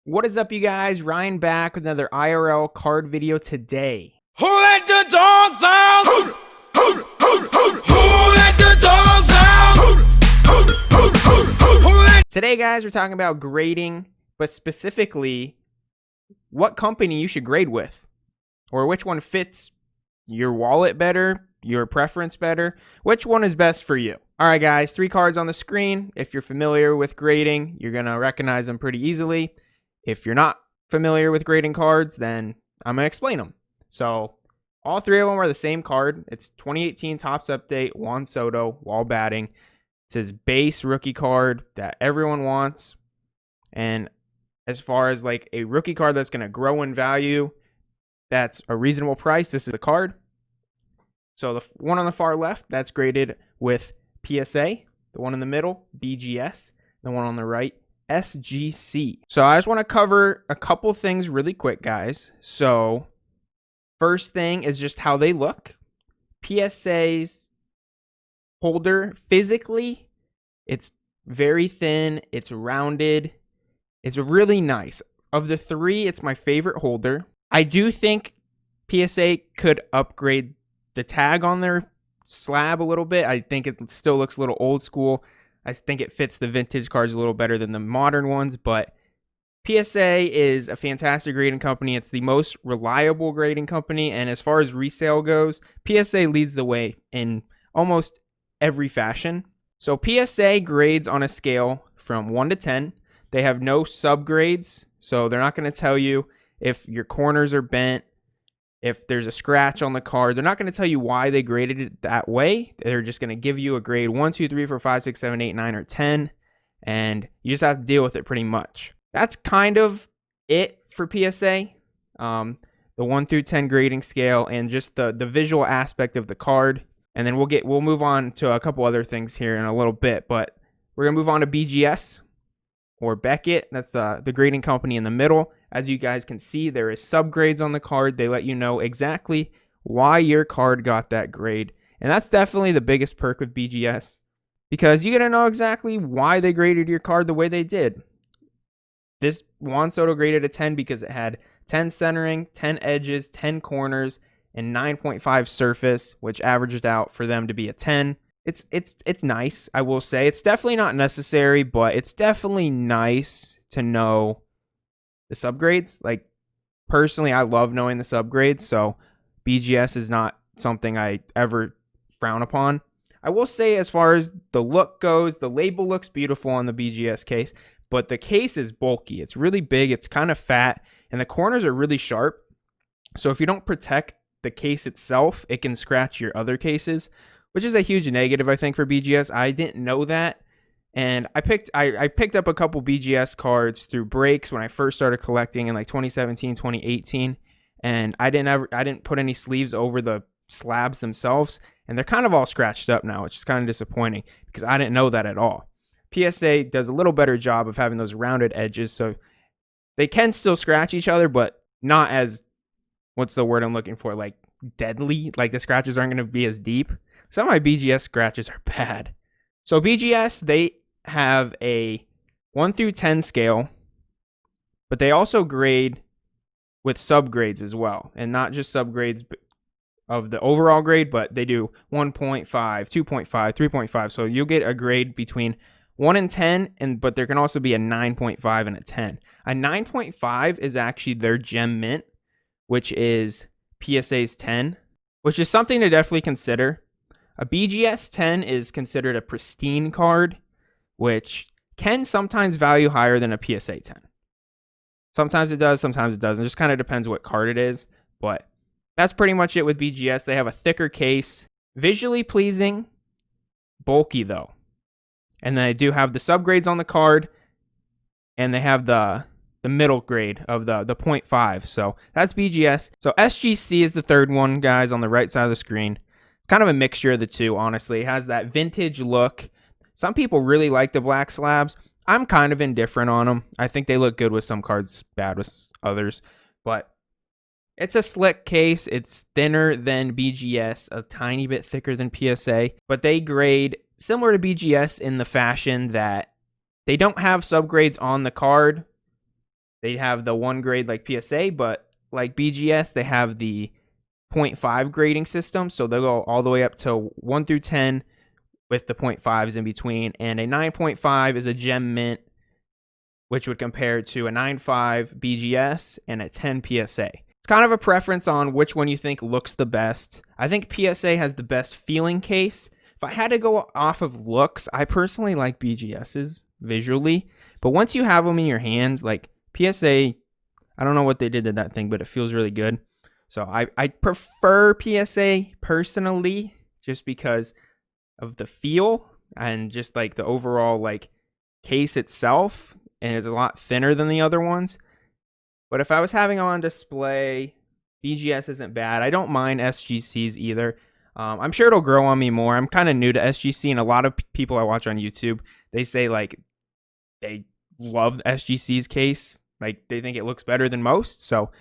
What is up, you guys? Ryan back with another IRL card video today. Who let the dogs out? Who let the dogs out? Today, guys, we're talking about grading, but specifically what company you should grade with, or which one fits your wallet better, your preference better, which one is best for you. All right, guys, 3 cards on the screen. If you're familiar with grading, you're going to recognize them pretty easily. If you're not familiar with grading cards, then I'm going to explain them. So all 3 of them are the same card. It's 2018 Topps Update, Juan Soto, wall batting. It's his base rookie card that everyone wants. And as far as like a rookie card that's going to grow in value, that's a reasonable price, this is the card. So the one on the far left, that's graded with PSA. The one in the middle, BGS. The one on the right, SGC. So I just want to cover a couple things really quick, guys. So first thing is just how they look. PSA's holder, physically, it's very thin, it's rounded, it's really nice. Of the 3, it's my favorite holder. I do think PSA could upgrade the tag on their slab a little bit. I think it still looks a little old school. I think it fits the vintage cards a little better than the modern ones, but PSA is a fantastic grading company. It's the most reliable grading company, and as far as resale goes, PSA leads the way in almost every fashion. So PSA grades on a scale from 1 to 10. They have no subgrades, so they're not going to tell you if your corners are bent, if there's a scratch on the card. They're not going to tell you why they graded it that way. They're just going to give you a grade 1, 2, 3, 4, 5, 6, 7, 8, 9, or 10, and you just have to deal with it pretty much. That's kind of it for PSA. The 1 through 10 grading scale and just the visual aspect of the card. And then we'll move on to a couple other things here in a little bit, but we're going to move on to BGS or Beckett. That's the grading company in the middle. As you guys can see, there is subgrades on the card. They let you know exactly why your card got that grade. And that's definitely the biggest perk of BGS, because you get to know exactly why they graded your card the way they did. This Juan Soto graded a 10 because it had 10 centering, 10 edges, 10 corners, and 9.5 surface, which averaged out for them to be a 10. It's nice, I will say. It's definitely not necessary, but it's definitely nice to know the subgrades. Like, personally, I love knowing the subgrades, so BGS is not something I ever frown upon. I will say, as far as the look goes, the label looks beautiful on the BGS case, but the case is bulky. It's really big, it's kind of fat, and the corners are really sharp. So if you don't protect the case itself, it can scratch your other cases, which is a huge negative, I think, for BGS. I didn't know that. And I picked up a couple BGS cards through breaks when I first started collecting in like 2017, 2018, and I didn't put any sleeves over the slabs themselves, and they're kind of all scratched up now, which is kind of disappointing because I didn't know that at all. PSA does a little better job of having those rounded edges, so they can still scratch each other, but not as, what's the word I'm looking for, like deadly. Like, the scratches aren't going to be as deep. Some of my BGS scratches are bad. So BGS, they have a 1 through 10 scale, but they also grade with subgrades as well, and not just subgrades of the overall grade, but they do 1.5, 2.5, 3.5. So you'll get a grade between 1 and 10, but there can also be a 9.5 and a 10. A 9.5 is actually their gem mint, which is PSA's 10, which is something to definitely consider. A BGS 10 is considered a pristine card, which can sometimes value higher than a PSA 10. Sometimes it does, sometimes it doesn't. It just kind of depends what card it is, but that's pretty much it with BGS. They have a thicker case, visually pleasing, bulky though. And then they do have the subgrades on the card, and they have the middle grade of the 0.5. So that's BGS. So SGC is the third one, guys, on the right side of the screen. It's kind of a mixture of the two, honestly. It has that vintage look. Some people really like the black slabs. I'm kind of indifferent on them. I think they look good with some cards, bad with others. But it's a slick case. It's thinner than BGS, a tiny bit thicker than PSA. But they grade similar to BGS in the fashion that they don't have subgrades on the card. They have the 1 grade like PSA, but like BGS, they have the 0.5 grading system. So they'll go all the way up to 1 through 10 with the 0.5s in between. And a 9.5 is a gem mint, which would compare to a 9.5 BGS and a 10 PSA. It's kind of a preference on which one you think looks the best. I think PSA has the best feeling case. If I had to go off of looks, I personally like BGS's visually. But once you have them in your hands, like PSA, I don't know what they did to that thing, but it feels really good. So I prefer PSA personally, just because of the feel and just like the overall like case itself. And it's a lot thinner than the other ones. But if I was having on display, BGS isn't bad. I don't mind SGCs either. I'm sure it'll grow on me more. I'm kind of new to SGC, and a lot of people I watch on YouTube, they say like they love SGC's case. Like they think it looks better than most. So,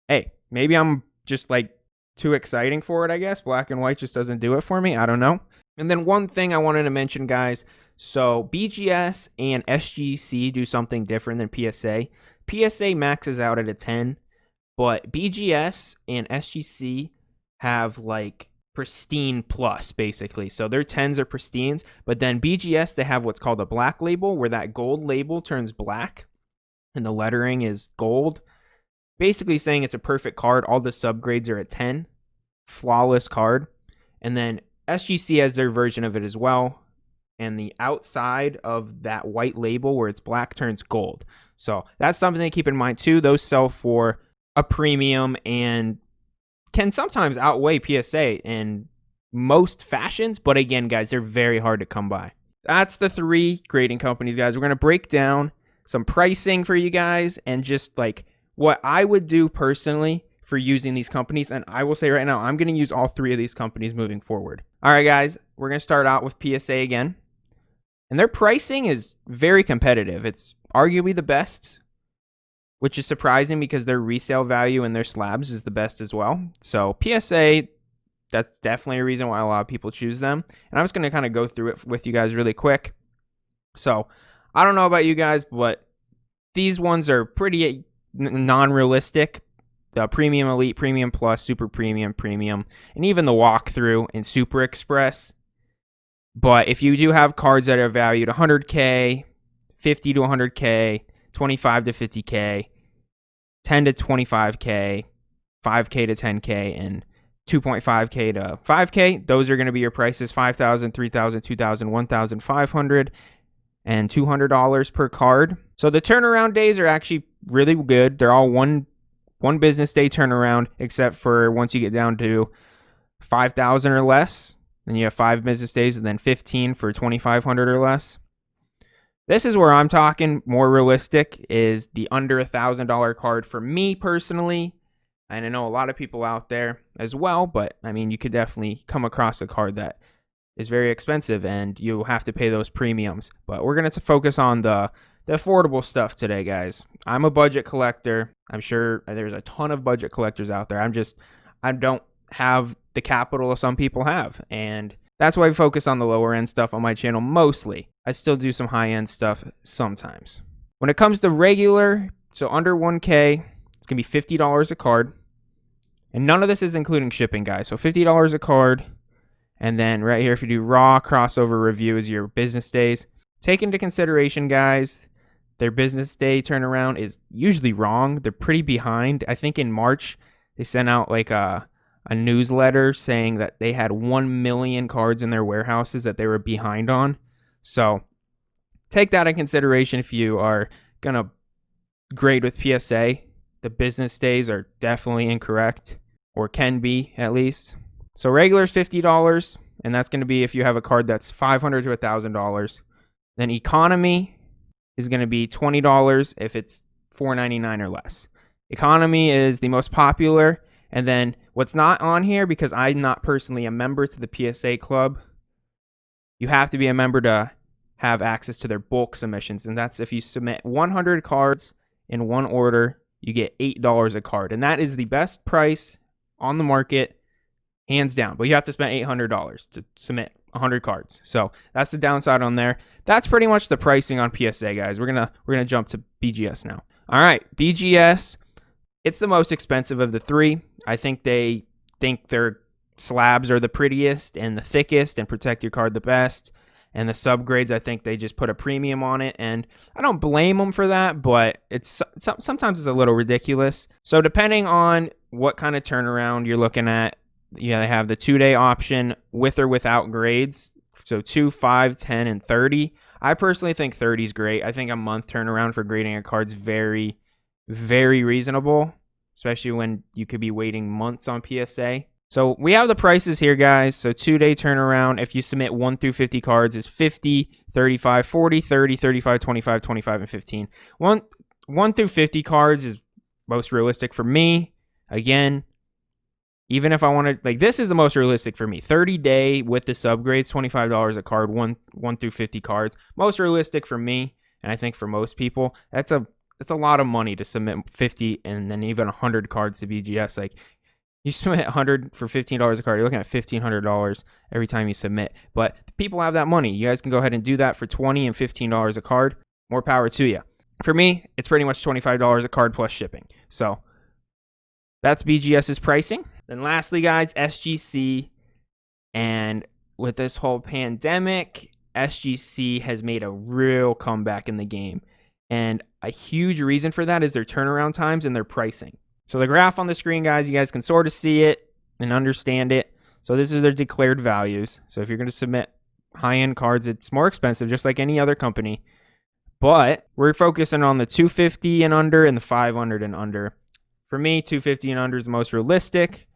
hey, maybe I'm just like too exciting for it, I guess. Black and white just doesn't do it for me. I don't know. And then one thing I wanted to mention, guys. So BGS and SGC do something different than PSA. PSA maxes out at a 10, but BGS and SGC have like pristine plus, basically. So their 10s are pristines, but then BGS, they have what's called a black label, where that gold label turns black and the lettering is gold. Basically saying it's a perfect card. All the subgrades are a 10. Flawless card. And then SGC has their version of it as well. And the outside of that white label where it's black turns gold. So that's something to keep in mind too. Those sell for a premium and can sometimes outweigh PSA in most fashions. But again, guys, they're very hard to come by. That's the 3 grading companies, guys. We're going to break down some pricing for you guys and just like what I would do personally for using these companies. And I will say right now, I'm going to use all 3 of these companies moving forward. All right, guys, we're going to start out with PSA again. And their pricing is very competitive. It's arguably the best, which is surprising because their resale value and their slabs is the best as well. So PSA, that's definitely a reason why a lot of people choose them. And I'm just going to kind of go through it with you guys really quick. So I don't know about you guys, but these ones are pretty non-realistic. The Premium Elite, Premium Plus, Super Premium, Premium, and even the Walkthrough and Super Express. But if you do have cards that are valued 100K, 50 to 100K, 25 to 50K, 10 to 25K, 5K to 10K, and 2.5K to 5K, those are going to be your prices: $5,000, $3,000, $2,000, $1,500, and $200 per card. So the turnaround days are actually really good. They're all one business day turnaround, except for once you get down to 5,000 or less. Then you have 5 business days, and then 15 for 2,500 or less. This is where I'm talking more realistic, is the under $1,000 card for me personally. And I know a lot of people out there as well, but I mean, you could definitely come across a card that is very expensive and you have to pay those premiums. But we're going to focus on the affordable stuff today, guys. I'm a budget collector. I'm sure there's a ton of budget collectors out there. I don't have the capital some people have, and that's why I focus on the lower end stuff on my channel mostly. I still do some high end stuff sometimes. When it comes to regular, so under 1K, it's gonna be $50 a card, and none of this is including shipping, guys. So $50 a card, and then right here, if you do raw crossover review as your business days, take into consideration, guys, their business day turnaround is usually wrong. They're pretty behind. I think in March they sent out like a newsletter saying that they had 1 million cards in their warehouses that they were behind on. So take that in consideration if you are going to grade with PSA. The business days are definitely incorrect, or can be at least. So regular is $50, and that's going to be if you have a card that's $500 to $1,000. Then economy is going to be $20 if it's $4.99 or less. Economy is the most popular. And then what's not on here, because I'm not personally a member to the PSA club, you have to be a member to have access to their bulk submissions. And that's if you submit 100 cards in one order, you get $8 a card. And that is the best price on the market, hands down. But you have to spend $800 to submit 100 cards. So that's the downside on there. That's pretty much the pricing on PSA, guys. We're gonna jump to BGS now. All right, BGS. It's the most expensive of the three. I think they think their slabs are the prettiest and the thickest and protect your card the best. And the subgrades, I think they just put a premium on it. And I don't blame them for that, but sometimes it's a little ridiculous. So depending on what kind of turnaround you're looking at, they have the 2-day option with or without grades. So 2, 5, 10, and 30. I personally think 30 is great. I think a month turnaround for grading a card's very, very reasonable, especially when you could be waiting months on PSA. So we have the prices here, guys. So 2-day turnaround, if you submit 1 through 50 cards, is 50, 35, 40, 30, 35, 25, 25, and 15. 1 through 50 cards is most realistic for me. Again, even if I wanted, like, this is the most realistic for me. 30-day with the subgrades, $25 a card, 1 through 50 cards. Most realistic for me, and I think for most people. That's a lot of money to submit 50 and then even 100 cards to BGS. Like, you submit 100 for $15 a card, you're looking at $1,500 every time you submit. But people have that money. You guys can go ahead and do that for $20 and $15 a card. More power to you. For me, it's pretty much $25 a card plus shipping. So that's BGS's pricing. Then lastly, guys, SGC. And with this whole pandemic, SGC has made a real comeback in the game. And a huge reason for that is their turnaround times and their pricing. So the graph on the screen, guys, you guys can sort of see it and understand it. So this is their declared values. So if you're going to submit high-end cards, it's more expensive, just like any other company. But we're focusing on the 250 and under and the 500 and under. For me, 250 and under is the most realistic.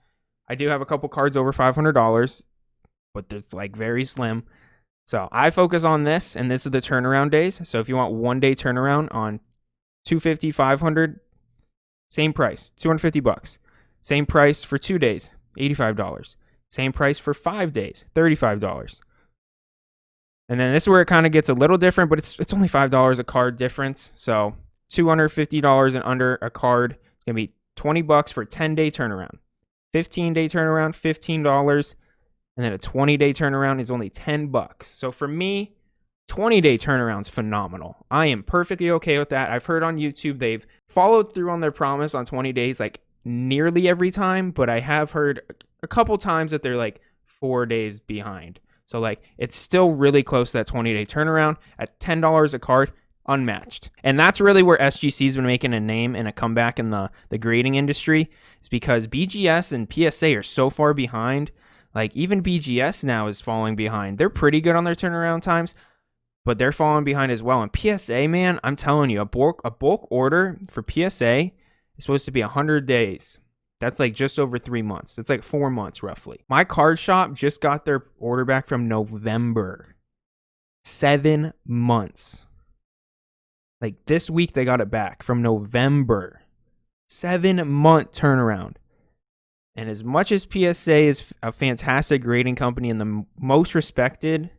I do have a couple cards over $500, but it's like very slim. So I focus on this, and this is the turnaround days. So if you want 1-day turnaround on 250, 500, same price, $250. Same price for 2 days, $85. Same price for 5 days, $35. And then this is where it kind of gets a little different, but it's only $5 a card difference. So $250 and under a card. It's going to be $20 for a 10-day turnaround. 15-day turnaround, $15. And then a 20-day turnaround is only $10. So for me, 20-day turnaround's phenomenal. I am perfectly okay with that. I've heard on YouTube they've followed through on their promise on 20 days like nearly every time, but I have heard a couple times that they're like 4 days behind. So like it's still really close to that 20-day turnaround at $10 a card, unmatched. And that's really where SGC's been making a name and a comeback in the grading industry. It's because BGS and PSA are so far behind. Like even BGS now is falling behind. They're pretty good on their turnaround times, but they're falling behind as well. And PSA, man, I'm telling you, a bulk order for PSA is supposed to be 100 days. That's like just over 3 months. That's like 4 months roughly. My card shop just got their order back from November. 7 months. Like this week they got it back from November. 7-month turnaround. And as much as PSA is a fantastic grading company and the most respected,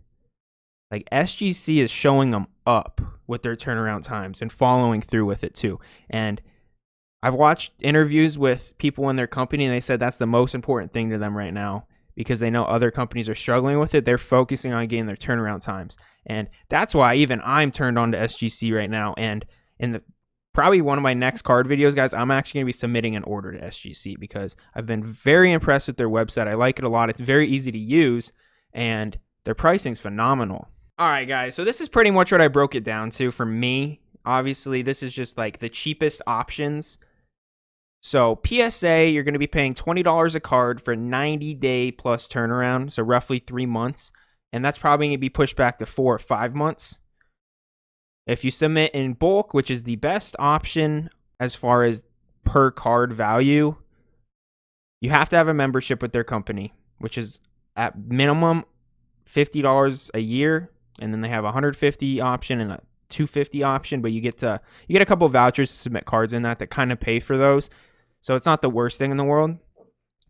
like SGC is showing them up with their turnaround times and following through with it too. And I've watched interviews with people in their company and they said that's the most important thing to them right now because they know other companies are struggling with it. They're focusing on getting their turnaround times. And that's why even I'm turned on to SGC right now. And in the probably one of my next card videos, guys, I'm actually going to be submitting an order to SGC because I've been very impressed with their website. I like it a lot. It's very easy to use and their pricing's phenomenal. All right, guys, so this is pretty much what I broke it down to for me. Obviously, this is just like the cheapest options. So PSA, you're going to be paying $20 a card for 90-day plus turnaround, so roughly 3 months. And that's probably going to be pushed back to 4 or 5 months. If you submit in bulk, which is the best option as far as per card value, you have to have a membership with their company, which is at minimum $50 a year. And then they have a $150 option and a $250 option, but you get a couple of vouchers to submit cards in that kind of pay for those. So it's not the worst thing in the world.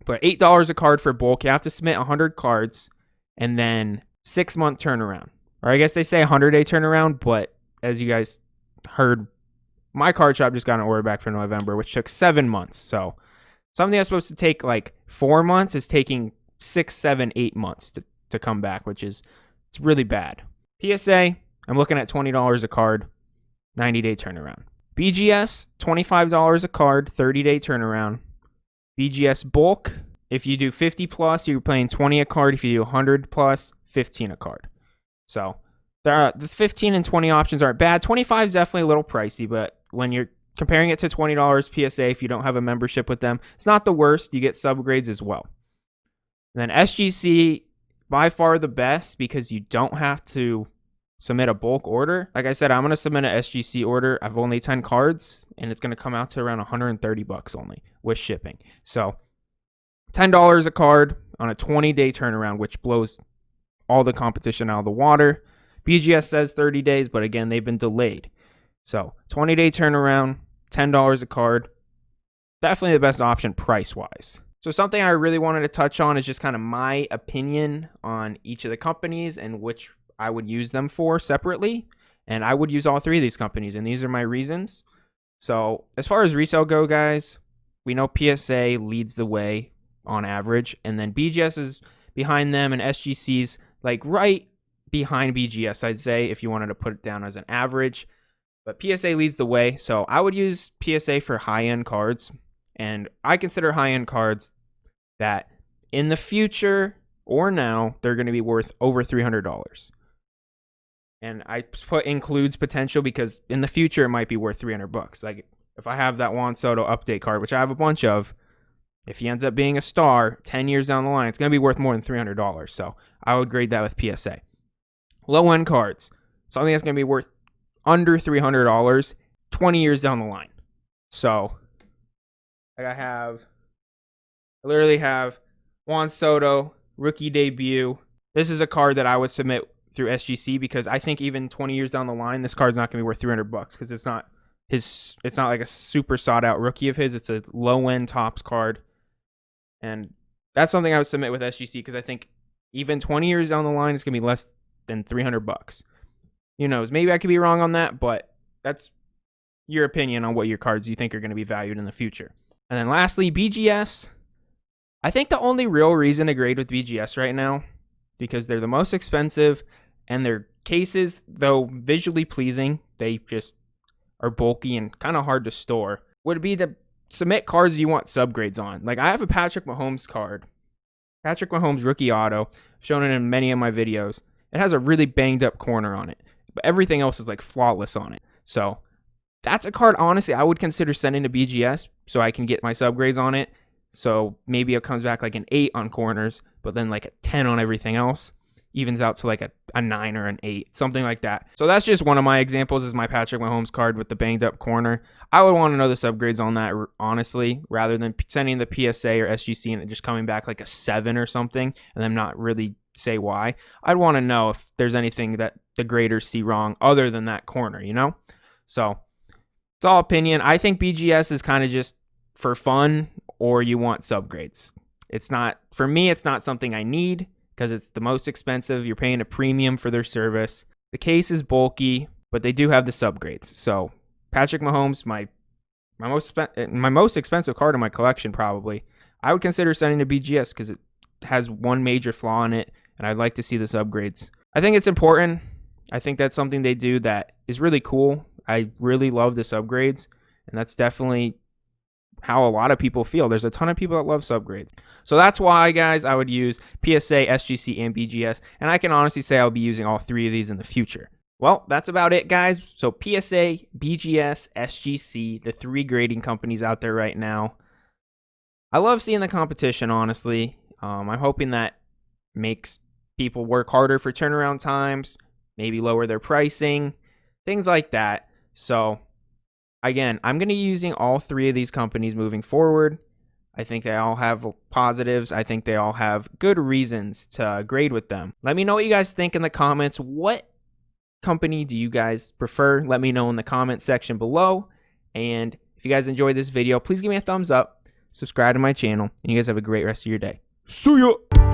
But $8 a card for bulk. You have to submit 100 cards and then 6-month turnaround. Or I guess they say 100-day turnaround, but as you guys heard, my card shop just got an order back for November, which took 7 months. So something that's supposed to take like 4 months is taking 6, 7, 8 months to come back, which is it's really bad. PSA, I'm looking at $20 a card, 90-day turnaround. BGS, $25 a card, 30-day turnaround. BGS bulk, if you do 50 plus, you're paying 20 a card. If you do 100 plus, 15 a card. So the 15 and 20 options aren't bad. 25 is definitely a little pricey, but when you're comparing it to $20 PSA, if you don't have a membership with them, it's not the worst. You get subgrades as well. And then SGC, by far the best because you don't have to submit a bulk order. Like I said, I'm going to submit an SGC order. I've only 10 cards, and it's going to come out to around $130 only with shipping. So $10 a card on a 20-day turnaround, which blows all the competition out of the water. BGS says 30 days, but again, they've been delayed. So 20-day turnaround, $10 a card. Definitely the best option price-wise. So something I really wanted to touch on is just kind of my opinion on each of the companies and which I would use them for separately. And I would use all three of these companies, and these are my reasons. So as far as resale go, guys, we know PSA leads the way on average, and then BGS is behind them, and SGC's like right behind BGS, I'd say, if you wanted to put it down as an average. But PSA leads the way, so I would use PSA for high-end cards. And I consider high-end cards that in the future or now, they're going to be worth over $300. And I put includes potential because in the future, it might be worth $300. Like if I have that Juan Soto update card, which I have a bunch of, if he ends up being a star 10 years down the line, it's going to be worth more than $300. So I would grade that with PSA. Low-end cards, something that's going to be worth under $300 20 years down the line. So I literally have Juan Soto, rookie debut. This is a card that I would submit through SGC because I think even 20 years down the line, this card's not going to be worth $300 because it's not like a super sought out rookie of his. It's a low end tops card. And that's something I would submit with SGC because I think even 20 years down the line, it's going to be less than $300. Who knows? Maybe I could be wrong on that, but that's your opinion on what your cards you think are going to be valued in the future. And then lastly, BGS. I think the only real reason to grade with BGS right now, because they're the most expensive and their cases, though visually pleasing, they just are bulky and kind of hard to store, would be to submit cards you want subgrades on. Like I have a Patrick Mahomes card. Patrick Mahomes rookie auto, shown it in many of my videos. It has a really banged up corner on it, but everything else is like flawless on it. So that's a card, honestly, I would consider sending to BGS so I can get my subgrades on it. So maybe it comes back like an 8 on corners, but then like a 10 on everything else. Evens out to like a 9 or an 8, something like that. So that's just one of my examples is my Patrick Mahomes card with the banged up corner. I would want to know the subgrades on that, honestly, rather than sending the PSA or SGC and it just coming back like a 7 or something and then not really say why. I'd want to know if there's anything that the graders see wrong other than that corner, you know? So it's all opinion. I think BGS is kind of just for fun or you want subgrades. It's not, for me, it's not something I need because it's the most expensive. You're paying a premium for their service. The case is bulky, but they do have the subgrades. So Patrick Mahomes, my most expensive card in my collection probably, I would consider sending to BGS because it has one major flaw in it, and I'd like to see the subgrades. I think it's important. I think that's something they do that is really cool. I really love the subgrades, and that's definitely how a lot of people feel. There's a ton of people that love subgrades. So that's why, guys, I would use PSA, SGC, and BGS, and I can honestly say I'll be using all three of these in the future. Well, that's about it, guys. So PSA, BGS, SGC, the three grading companies out there right now. I love seeing the competition, honestly. I'm hoping that makes people work harder for turnaround times, maybe lower their pricing, things like that. So again, I'm going to be using all three of these companies moving forward. I think they all have positives. I think they all have good reasons to grade with them. Let me know what you guys think in the comments. What company do you guys prefer? Let me know in the comment section below. And if you guys enjoyed this video, please give me a thumbs up, subscribe to my channel, and you guys have a great rest of your day. See ya!